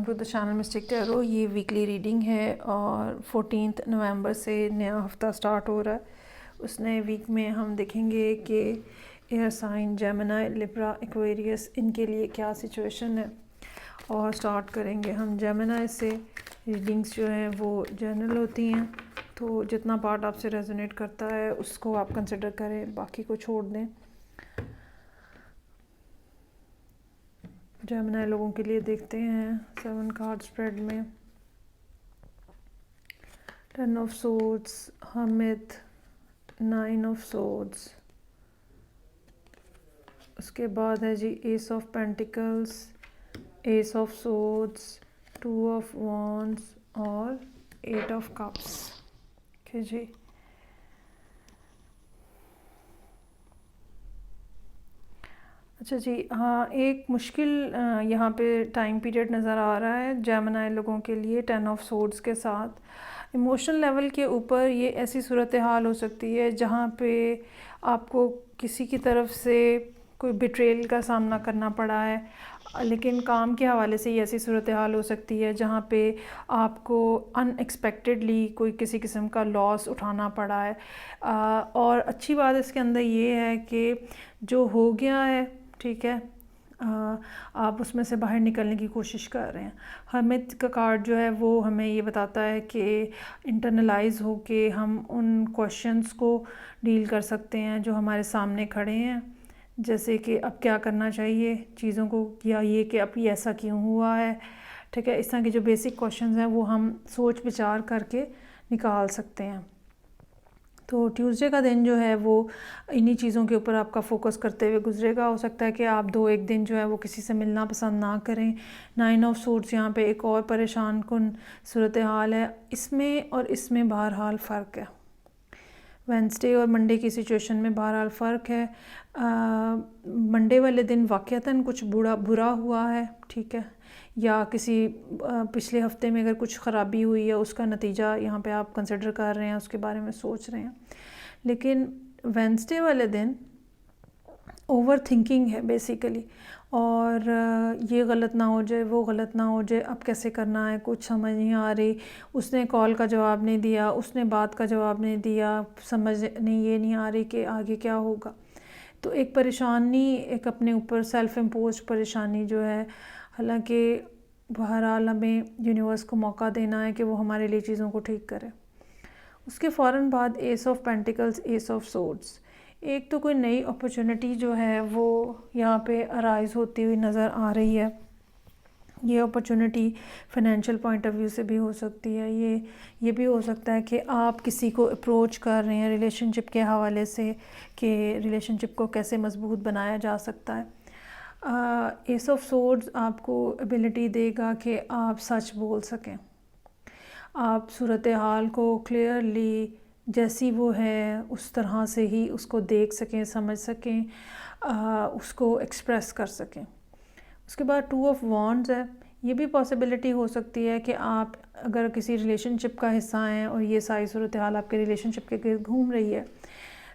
To the channel Mystic Tarot. ये weekly reading है और 14 नवंबर से नया हफ्ता स्टार्ट हो रहा है। उस नए वीक में हम देखेंगे कि air sign Gemini, Libra, Aquarius इनके लिए क्या सिचुएशन है। और स्टार्ट करेंगे हम जेमिनी से। रीडिंग्स जो हैं वो जनरल होती हैं, तो जितना पार्ट आपसे रेजोनेट करता है उसको आप कंसिडर करें, बाकी को छोड़ दें। जेमिनी लोगों के लिए देखते हैं 7 कार्ड स्प्रेड में। 10 of swords, hermit, 9 of swords, उसके बाद है G S of pentacles, S of swords, 2 of wands और 8 ऑफ कप्स। ओके जी। अच्छा जी, हाँ, एक मुश्किल यहाँ पे टाइम पीरियड नज़र आ रहा है जेमिनी लोगों के लिए 10 ऑफ सोर्ड्स के साथ। इमोशनल लेवल के ऊपर ये ऐसी सूरत हाल हो सकती है जहाँ पे आपको किसी की तरफ से कोई बिट्रेल का सामना करना पड़ा है, लेकिन काम के हवाले से ये ऐसी सूरत हाल हो सकती है जहाँ पे आपको अनएक्सपेक्टेडली कोई किसी किस्म का लॉस उठाना पड़ा है। और अच्छी बात इसके अंदर ये है कि जो हो गया है, ठीक है, आप उसमें से बाहर निकलने की कोशिश कर रहे हैं। हर्मिट का कार्ड जो है वो हमें ये बताता है कि इंटरनलाइज हो के हम उन क्वेश्चंस को डील कर सकते हैं जो हमारे सामने खड़े हैं, जैसे कि अब क्या करना चाहिए चीज़ों को, या ये कि अब ये ऐसा क्यों हुआ है। ठीक है, इस तरह के जो बेसिक क्वेश्चंस हैं वो हम सोच विचार करके निकाल सकते हैं। तो ट्यूसडे का दिन जो है वो इन्हीं चीज़ों के ऊपर आपका फोकस करते हुए गुजरेगा। हो सकता है कि आप 2-1 दिन जो है वो किसी से मिलना पसंद ना करें। 9 ऑफ सोर्ड्स यहाँ पे एक और परेशान कुन सूरत हाल है। इसमें और इसमें बहरहाल फ़र्क है। वेंसडे और मंडे की सिचुएशन में बहरहाल फ़र्क है। मंडे वाले दिन वाक़यतन कुछ बुरा हुआ है, ठीक है, या किसी पिछले हफ्ते में अगर कुछ ख़राबी हुई है उसका नतीजा यहाँ पे आप कंसिडर कर रहे हैं, उसके बारे में सोच रहे हैं। लेकिन वेंसडे वाले दिन ओवर थिंकिंग है बेसिकली, और ये गलत ना हो जाए, वो गलत ना हो जाए, अब कैसे करना है कुछ समझ नहीं आ रही। उसने कॉल का जवाब नहीं दिया, उसने बात का जवाब नहीं दिया, समझ नहीं, ये नहीं आ रही कि आगे क्या होगा। तो एक परेशानी, एक अपने ऊपर सेल्फ इम्पोज परेशानी जो है, हालांकि बहरहाल हमें यूनिवर्स को मौका देना है कि वो हमारे लिए चीज़ों को ठीक करे। उसके फ़ौरन बाद S of pentacles, S of swords. एक तो कोई नई अपॉर्चुनिटी जो है वो यहाँ पे अराइज होती हुई नज़र आ रही है। ये opportunity financial point of view से भी हो सकती है। ये भी हो सकता है कि आप किसी को अप्रोच कर रहे हैं रिलेशनशिप के हवाले से कि रिलेशनशिप को कैसे मजबूत बनाया जा सकता है। एस ऑफ सोर्ड्स आपको एबिलिटी देगा कि आप सच बोल सकें, आप सूरत हाल को क्लियरली जैसी वो है उस तरह से ही उसको देख सकें, समझ सकें, उसको एक्सप्रेस कर सकें। उसके बाद 2 ऑफ वॉन्ड्स है। ये भी पॉसिबिलिटी हो सकती है कि आप अगर किसी रिलेशनशिप का हिस्सा हैं और ये सारी सूरत हाल आपके रिलेशनशिप के गिर्द घूम रही है,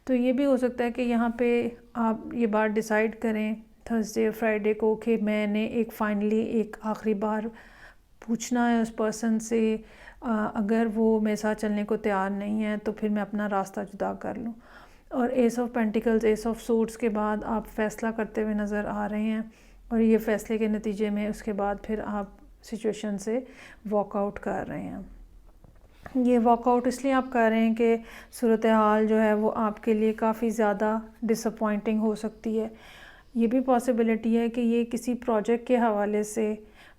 तो ये भी हो सकता है कि यहाँ पे आप ये बात डिसाइड करें थर्सडे फ्राइडे को कि मैंने एक फाइनली एक आखिरी बार पूछना है उस पर्सन से, अगर वो मेरे साथ चलने को तैयार नहीं है तो फिर मैं अपना रास्ता जुदा कर लूँ। और S of pentacles, S of swords के बाद आप फ़ैसला करते हुए नज़र आ रहे हैं, और ये फ़ैसले के नतीजे में उसके बाद फिर आप सिचुएशन से वॉकआउट कर रहे हैं। ये वॉकआउट इसलिए आप कर रहे हैं कि सूरत हाल जो है वो आपके लिए काफ़ी ज़्यादा डिसअपॉइंटिंग हो सकती है। ये भी पॉसिबिलिटी है कि ये किसी प्रोजेक्ट के हवाले से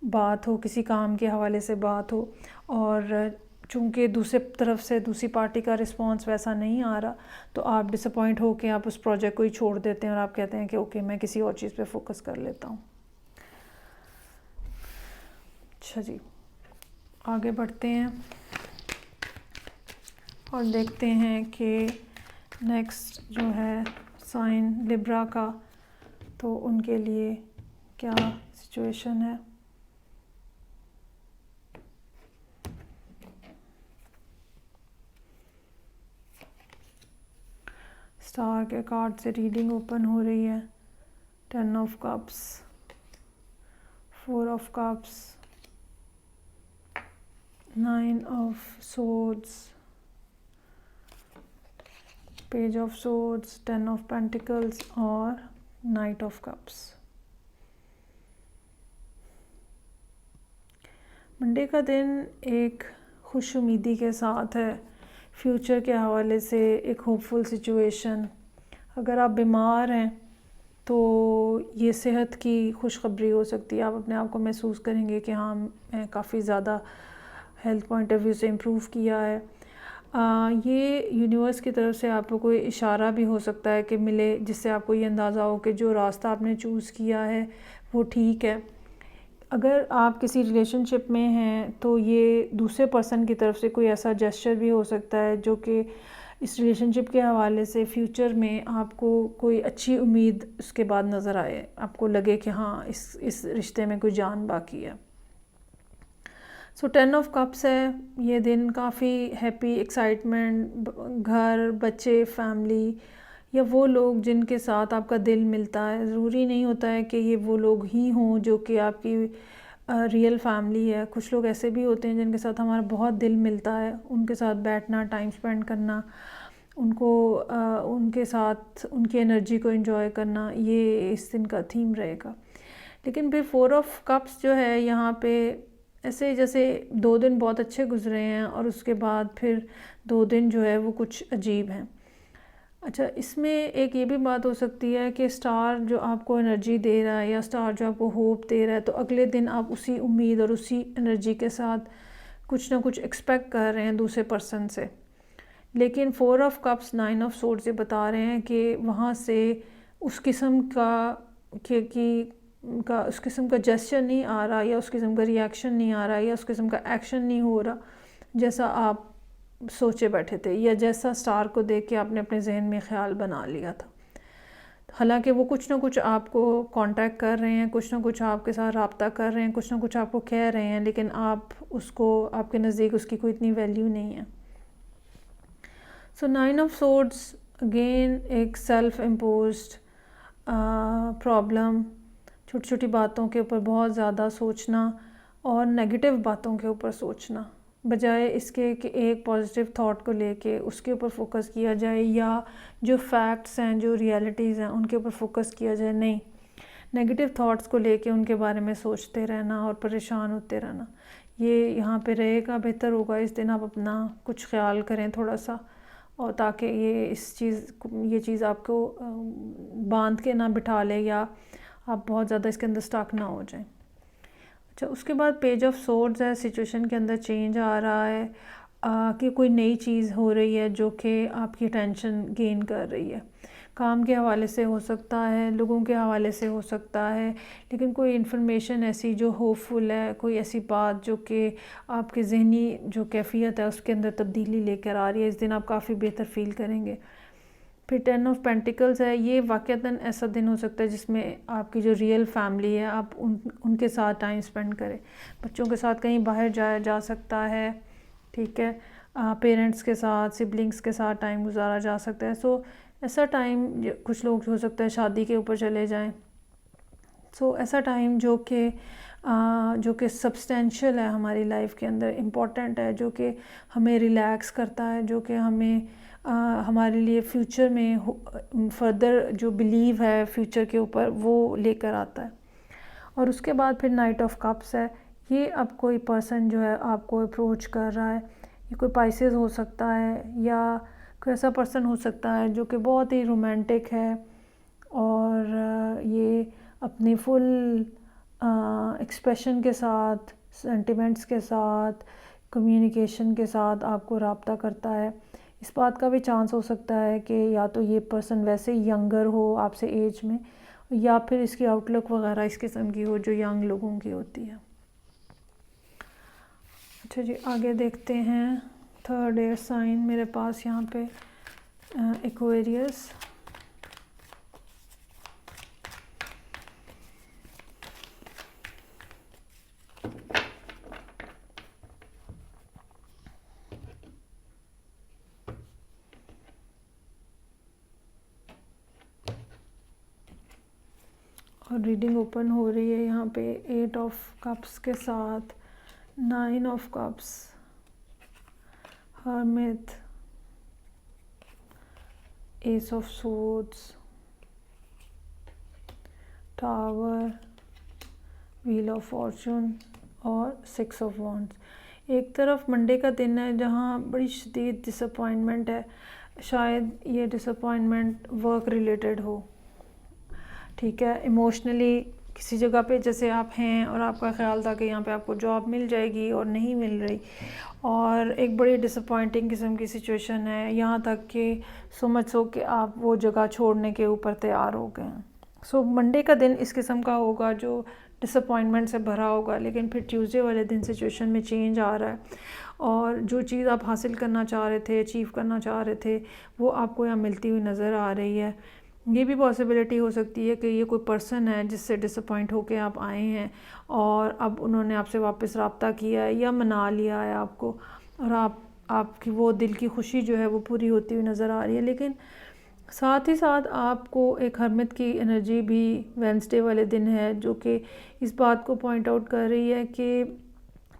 बात हो, किसी काम के हवाले से बात हो, और चूँकि दूसरे तरफ से दूसरी पार्टी का रिस्पांस वैसा नहीं आ रहा, तो आप डिसअपॉइंट हो के आप उस प्रोजेक्ट को ही छोड़ देते हैं और आप कहते हैं कि ओके मैं किसी और चीज़ पे फोकस कर लेता हूँ। अच्छा जी, आगे बढ़ते हैं और देखते हैं कि नेक्स्ट जो है साइन लिब्रा का, तो उनके लिए क्या सिचुएशन है। स्टार के कार्ड से रीडिंग ओपन हो रही है। 10 of cups, 4 of cups, 9 of swords, page of swords, 10 of pentacles और नाइट ऑफ कप्स। मंडे का दिन एक खुश उम्मीदी के साथ है, फ्यूचर के हवाले से एक होपफुल सिचुएशन। अगर आप बीमार हैं तो ये सेहत की खुशखबरी हो सकती है। आप अपने आप को महसूस करेंगे कि हाँ, मैं काफ़ी ज़्यादा हेल्थ पॉइंट ऑफ व्यू से इम्प्रूव किया है। ये यूनिवर्स की तरफ से आपको कोई इशारा भी हो सकता है कि मिले, जिससे आपको ये अंदाज़ा हो कि जो रास्ता आपने चूज़ किया है वो ठीक है। अगर आप किसी रिलेशनशिप में हैं तो ये दूसरे पर्सन की तरफ से कोई ऐसा जेस्चर भी हो सकता है जो कि इस रिलेशनशिप के हवाले से फ्यूचर में आपको कोई अच्छी उम्मीद उसके बाद नज़र आए, आपको लगे कि हाँ, इस रिश्ते में कोई जान बाकी है। सो 10 ऑफ कप्स है। ये दिन काफ़ी हैप्पी, एक्साइटमेंट, घर, बच्चे, फैमिली या वो लोग जिनके साथ आपका दिल मिलता है। ज़रूरी नहीं होता है कि ये वो लोग ही हों जो कि आपकी रियल फैमिली है। कुछ लोग ऐसे भी होते हैं जिनके साथ हमारा बहुत दिल मिलता है, उनके साथ बैठना, टाइम स्पेंड करना, उनके साथ उनकी एनर्जी को एंजॉय करना, ये इस दिन का थीम रहेगा। लेकिन फिर 4 ऑफ कप्स जो है यहाँ पे ऐसे जैसे 2 दिन बहुत अच्छे गुजरे हैं और उसके बाद फिर 2 दिन जो है वो कुछ अजीब हैं। अच्छा, इसमें एक ये भी बात हो सकती है कि स्टार जो आपको एनर्जी दे रहा है या स्टार जो आपको होप दे रहा है, तो अगले दिन आप उसी उम्मीद और उसी एनर्जी के साथ कुछ ना कुछ एक्सपेक्ट कर रहे हैं दूसरे पर्सन से। लेकिन 4 ऑफ कप्स, 9 ऑफ सोर्ड्स ये बता रहे हैं कि वहाँ से उस किस्म का उस किस्म का जेस्चर नहीं आ रहा, या उस किस्म का रिएक्शन नहीं आ रहा, या उस किस्म का एक्शन नहीं हो रहा जैसा आप सोचे बैठे थे, या जैसा स्टार को देख के आपने अपने जहन में ख्याल बना लिया था। हालांकि वो कुछ ना कुछ आपको कांटेक्ट कर रहे हैं, कुछ ना कुछ आपके साथ रब्ता कर रहे हैं, कुछ ना कुछ आपको कह रहे हैं, लेकिन आप उसको, आपके नज़दीक उसकी कोई इतनी वैल्यू नहीं है। सो 9 ऑफ सोर्ड्स अगेन एक सेल्फ इम्पोज्ड प्रॉब्लम, छोटी छोटी बातों के ऊपर बहुत ज़्यादा सोचना और नेगेटिव बातों के ऊपर सोचना, बजाय इसके कि एक पॉजिटिव थॉट को लेके उसके ऊपर फोकस किया जाए या जो फैक्ट्स हैं, जो रियलिटीज़ हैं, उनके ऊपर फोकस किया जाए। नहीं, नेगेटिव थॉट्स को लेके उनके बारे में सोचते रहना और परेशान होते रहना, ये यहाँ पे रहेगा। बेहतर होगा इस दिन आप अपना कुछ ख्याल करें थोड़ा सा, और ताकि ये चीज़ आपको बांध के ना बिठा ले या आप बहुत ज़्यादा इसके अंदर स्टक ना हो जाएं। अच्छा, उसके बाद पेज ऑफ सोर्ड्स है। सिचुएशन के अंदर चेंज आ रहा है कि कोई नई चीज़ हो रही है जो कि आपकी अटेंशन गेन कर रही है। काम के हवाले से हो सकता है, लोगों के हवाले से हो सकता है, लेकिन कोई इन्फॉर्मेशन ऐसी जो होपफुल है, कोई ऐसी बात जो कि आपके ज़हनी जो कैफियत है उसके अंदर तब्दीली लेकर आ रही है। इस दिन आप काफ़ी बेहतर फील करेंगे। फिर 10 ऑफ पेंटिकल्स है। ये वाक़तन ऐसा दिन हो सकता है जिसमें आपकी जो रियल फैमिली है, आप उनके साथ टाइम स्पेंड करें। बच्चों के साथ कहीं बाहर जाया जा सकता है, ठीक है, पेरेंट्स के साथ, सिबलिंग्स के साथ टाइम गुजारा जा सकता है। सो ऐसा टाइम, कुछ लोग हो सकता है शादी के ऊपर चले जाएं। सो ऐसा टाइम जो कि सब्सटेंशियल है हमारी लाइफ के अंदर, इम्पॉर्टेंट है, जो कि हमें रिलैक्स करता है, जो कि हमें हमारे लिए फ्यूचर में फर्दर जो बिलीव है फ्यूचर के ऊपर वो लेकर आता है। और उसके बाद फिर नाइट ऑफ कप्स है। ये अब कोई पर्सन जो है आपको अप्रोच कर रहा है, ये कोई पाइसेस हो सकता है या कोई ऐसा पर्सन हो सकता है जो कि बहुत ही रोमांटिक है और ये अपनी फुल एक्सप्रेशन के साथ, सेंटिमेंट्स के साथ, कम्युनिकेशन के साथ आपको रब्ता करता है। इस बात का भी चांस हो सकता है कि या तो ये पर्सन वैसे यंगर हो आपसे एज में, या फिर इसकी आउटलुक वगैरह इस किस्म की हो जो यंग लोगों की होती है। अच्छा जी, आगे देखते हैं। थर्ड एयर साइन मेरे पास यहाँ पे एक्वेरियस। और रीडिंग ओपन हो रही है यहाँ पे 8 ऑफ कप्स के साथ 9 of cups, hermit, S of swords, tower, wheel of Fortune और 6 ऑफ वॉन्ड्स। एक तरफ मंडे का दिन है जहाँ बड़ी शदीद डिसअपॉइंटमेंट है, शायद ये डिसअपॉइंटमेंट वर्क रिलेटेड हो, ठीक है। इमोशनली किसी जगह पे जैसे आप हैं और आपका ख्याल था कि यहाँ पे आपको जॉब मिल जाएगी और नहीं मिल रही, और एक बड़ी डिसअपॉइंटिंग किस्म की सिचुएशन है, यहाँ तक कि सो कि आप वो जगह छोड़ने के ऊपर तैयार हो गए हैं। सो मंडे का दिन इस किस्म का होगा जो डिसअपॉइंटमेंट से भरा होगा, लेकिन फिर ट्यूसडे वाले दिन सिचुएशन में चेंज आ रहा है और जो चीज़ आप हासिल करना चाह रहे थे, अचीव करना चाह रहे थे, वो आपको यहाँ मिलती हुई नज़र आ रही है। ये भी पॉसिबिलिटी हो सकती है कि ये कोई पर्सन है जिससे डिसअपॉइंट होके आप आए हैं और अब उन्होंने आपसे वापस रब्ता किया है या मना लिया है आपको, और आपकी वो दिल की खुशी जो है वो पूरी होती हुई नज़र आ रही है। लेकिन साथ ही साथ आपको एक हरमत की एनर्जी भी वेडनेसडे वाले दिन है जो कि इस बात को पॉइंट आउट कर रही है कि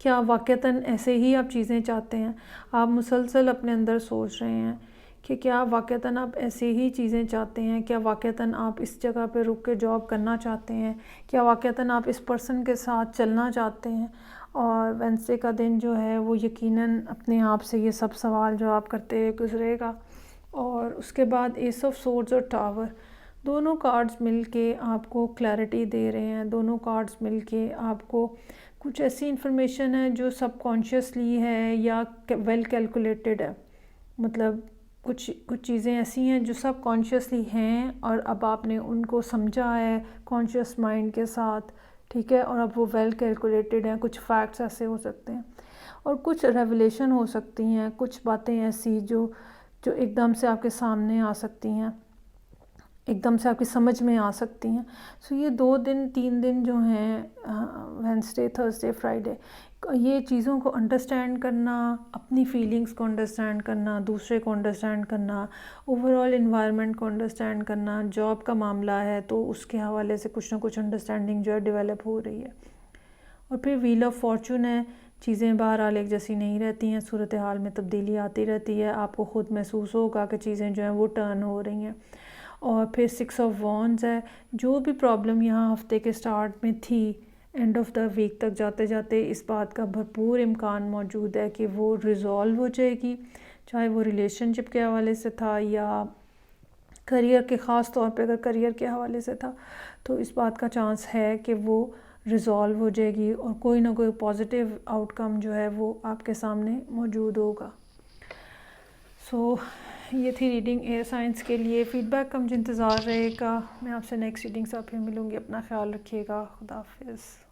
क्या वाक़तन ऐसे ही आप चीज़ें चाहते हैं। आप मुसलसल अपने अंदर सोच रहे हैं कि क्या वाक़तन आप ऐसे ही चीज़ें चाहते हैं, क्या वाक़तन आप इस जगह पे रुक के जॉब करना चाहते हैं, क्या वाक़तन आप इस पर्सन के साथ चलना चाहते हैं। और वेडनेसडे का दिन जो है वो यकीनन अपने आप से ये सब सवाल जवाब करते हुए गुजरेगा। और उसके बाद एस ऑफ सोर्ड्स और टावर, दोनों कार्ड्स मिलके आपको क्लैरिटी दे रहे हैं। दोनों कार्ड्स मिलके आपको कुछ ऐसी इंफॉर्मेशन है जो सबकॉन्शियसली है या वेल कैलकुलेटेड है, मतलब कुछ चीज़ें ऐसी हैं जो सब कॉन्शियसली हैं और अब आपने उनको समझा है कॉन्शियस माइंड के साथ, ठीक है, और अब वो वेल कैलकुलेटेड हैं। कुछ फैक्ट्स ऐसे हो सकते हैं और कुछ रेवलेशन हो सकती हैं, कुछ बातें ऐसी जो एकदम से आपके सामने आ सकती हैं, एकदम से आपकी समझ में आ सकती हैं। सो ये 2-3 दिन जो हैं वेडनेसडे, थर्सडे, फ्राइडे, ये चीज़ों को अंडरस्टैंड करना, अपनी फीलिंग्स को अंडरस्टैंड करना, दूसरे को अंडरस्टैंड करना, ओवरऑल इन्वायरमेंट को अंडरस्टैंड करना, जॉब का मामला है तो उसके हवाले से कुछ ना कुछ अंडरस्टैंडिंग जो है डेवलप हो रही है। और फिर व्हील ऑफ फॉर्चून है, चीज़ें बहरहाल एक जैसी नहीं रहती हैं, सूरत हाल में तब्दीली आती रहती है, आपको ख़ुद महसूस होगा कि चीज़ें जो हैं वो टर्न हो रही हैं। और फिर 6 ऑफ वॉन्ड्स है, जो भी प्रॉब्लम यहाँ हफ्ते के स्टार्ट में थी, एंड ऑफ द वीक तक जाते जाते इस बात का भरपूर इम्कान मौजूद है कि वो रिज़ॉल्व हो जाएगी, चाहे वो रिलेशनशिप के हवाले से था या करियर के ख़ास तौर पे अगर करियर के हवाले से था, तो इस बात का चांस है कि वो रिज़ॉल्व हो जाएगी और कोई ना कोई पॉजिटिव आउटकम जो है वो आपके सामने मौजूद होगा। सो ये थी रीडिंग एयर साइंस के लिए। फ़ीडबैक का मुझे इंतज़ार रहेगा। मैं आपसे नेक्स्ट रीडिंग से फिर मिलूँगी। अपना ख्याल रखिएगा। खुदा हाफ़िज़।